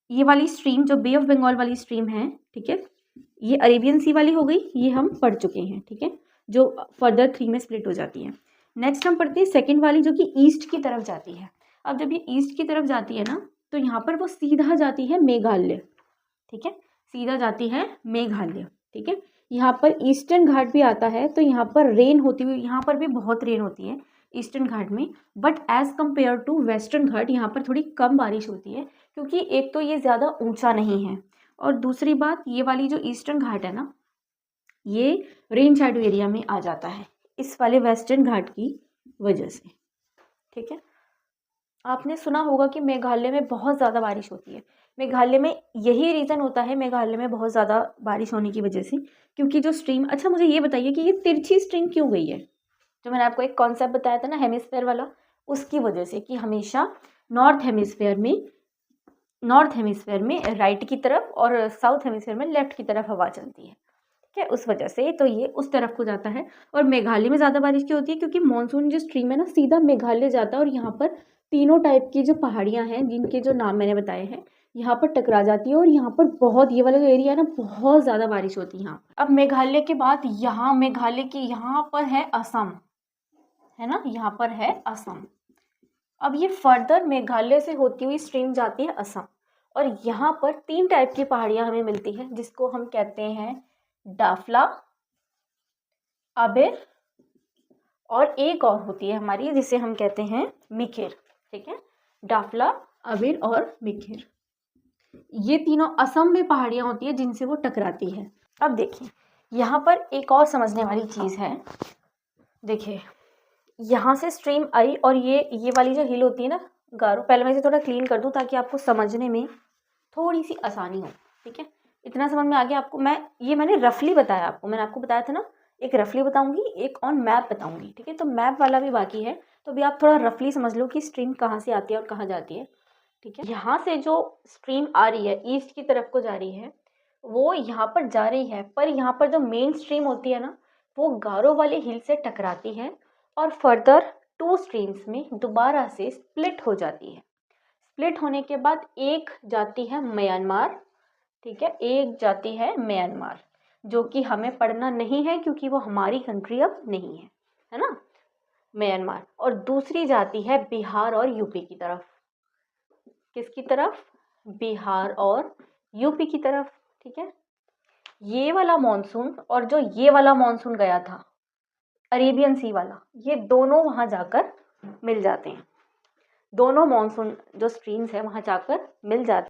ये वाली स्ट्रीम जो बे ऑफ बंगाल वाली स्ट्रीम है, ठीक है, ये अरेबियन सी वाली हो गई, ये हम पढ़ चुके हैं, ठीक है, जो फर्दर 3 में स्प्लिट हो जाती है। नेक्स्ट हम पढ़ते हैं सेकंड वाली जो कि ईस्ट की तरफ जाती है। अब जब ये ईस्ट की तरफ जाती है ना, तो यहाँ पर वो सीधा जाती है मेघालय, ठीक है, सीधा जाती है मेघालय, ठीक है। यहाँ पर ईस्टर्न घाट भी आता है, तो यहाँ पर रेन होती हुई, यहाँ पर भी बहुत रेन होती है ईस्टर्न घाट में, but as compared to western Ghat यहाँ पर थोड़ी कम बारिश होती है, क्योंकि एक तो ये ज़्यादा ऊंचा नहीं है, और दूसरी बात ये वाली जो ईस्टर्न घाट है ना, ये रेन शैडो एरिया में आ जाता है इस वाले वेस्टर्न घाट की वजह से, ठीक है। आपने सुना होगा कि मेघालय में बहुत ज़्यादा बारिश होती है। मेघालय में यही रीज़न होता है मेघालय में बहुत ज़्यादा बारिश होने की वजह से, क्योंकि जो स्ट्रीम, अच्छा मुझे ये बताइए कि ये तिरछी स्ट्रीम क्यों गई है? जो मैंने आपको एक कॉन्सेप्ट बताया था ना हेमिस्फेयर वाला, उसकी वजह से कि हमेशा नॉर्थ हेमिस्फेयर में राइट की तरफ और साउथ हेमिस्फेयर में लेफ्ट की तरफ हवा चलती है, ठीक है, उस वजह से तो ये उस तरफ को जाता है। और मेघालय में ज़्यादा बारिश क्यों होती है? क्योंकि मानसून जो स्ट्रीम है ना सीधा मेघालय जाता है, और यहाँ पर तीनों टाइप की जो पहाड़ियाँ हैं जिनके जो नाम मैंने बताए हैं यहाँ पर टकरा जाती है, और यहाँ पर बहुत, ये वाला जो एरिया है ना, बहुत ज़्यादा बारिश होती है यहाँ। अब मेघालय के बाद यहाँ मेघालय की यहाँ पर है असम, है ना, यहाँ पर है असम। अब ये फर्दर मेघालय से होती हुई स्ट्रीम जाती है असम, और यहाँ पर 3 टाइप की पहाड़ियाँ हमें मिलती है, जिसको हम कहते हैं डाफला, अबिर, और एक और होती है हमारी जिसे हम कहते हैं मिकिर, ठीक है, डाफला, अबिर और मिकिर, ये तीनों असम में पहाड़ियाँ होती है जिनसे वो टकराती है। अब देखिए यहाँ पर एक और समझने वाली चीज़ है, देखिए यहाँ से स्ट्रीम आई, और ये वाली जो हिल होती है ना गारो, पहले मैं इसे थोड़ा क्लीन कर दूँ ताकि आपको समझने में थोड़ी सी आसानी हो, ठीक है, इतना समझ में आ गया आपको? मैंने रफली बताया आपको, मैंने आपको बताया था ना, एक रफली बताऊंगी, एक ऑन मैप बताऊंगी, ठीक है, तो मैप वाला भी बाकी है, तो भी आप थोड़ा रफली समझ लो कि स्ट्रीम कहाँ से आती है और कहाँ जाती है, ठीक है। यहाँ से जो स्ट्रीम आ रही है ईस्ट की तरफ को जा रही है, वो यहाँ पर जा रही है, पर यहाँ पर जो मेन स्ट्रीम होती है ना, वो गारो वाले हिल से टकराती है, और फर्दर 2 स्ट्रीम्स में दोबारा से स्प्लिट हो जाती है। स्प्लिट होने के बाद एक जाती है म्यांमार, ठीक है, एक जाती है म्यांमार, जो कि हमें पढ़ना नहीं है क्योंकि वो हमारी कंट्री अब नहीं है ना, म्यांमार, और दूसरी जाती है बिहार और यूपी की तरफ। किसकी तरफ? बिहार और यूपी की तरफ, ठीक है। ये वाला मॉनसून और जो ये वाला मॉनसून गया था अरेबियन सी वाला, ये दोनों वहाँ जाकर मिल जाते हैं, दोनों मॉनसून जो स्ट्रीम्स है वहाँ जाकर मिल जाते हैं।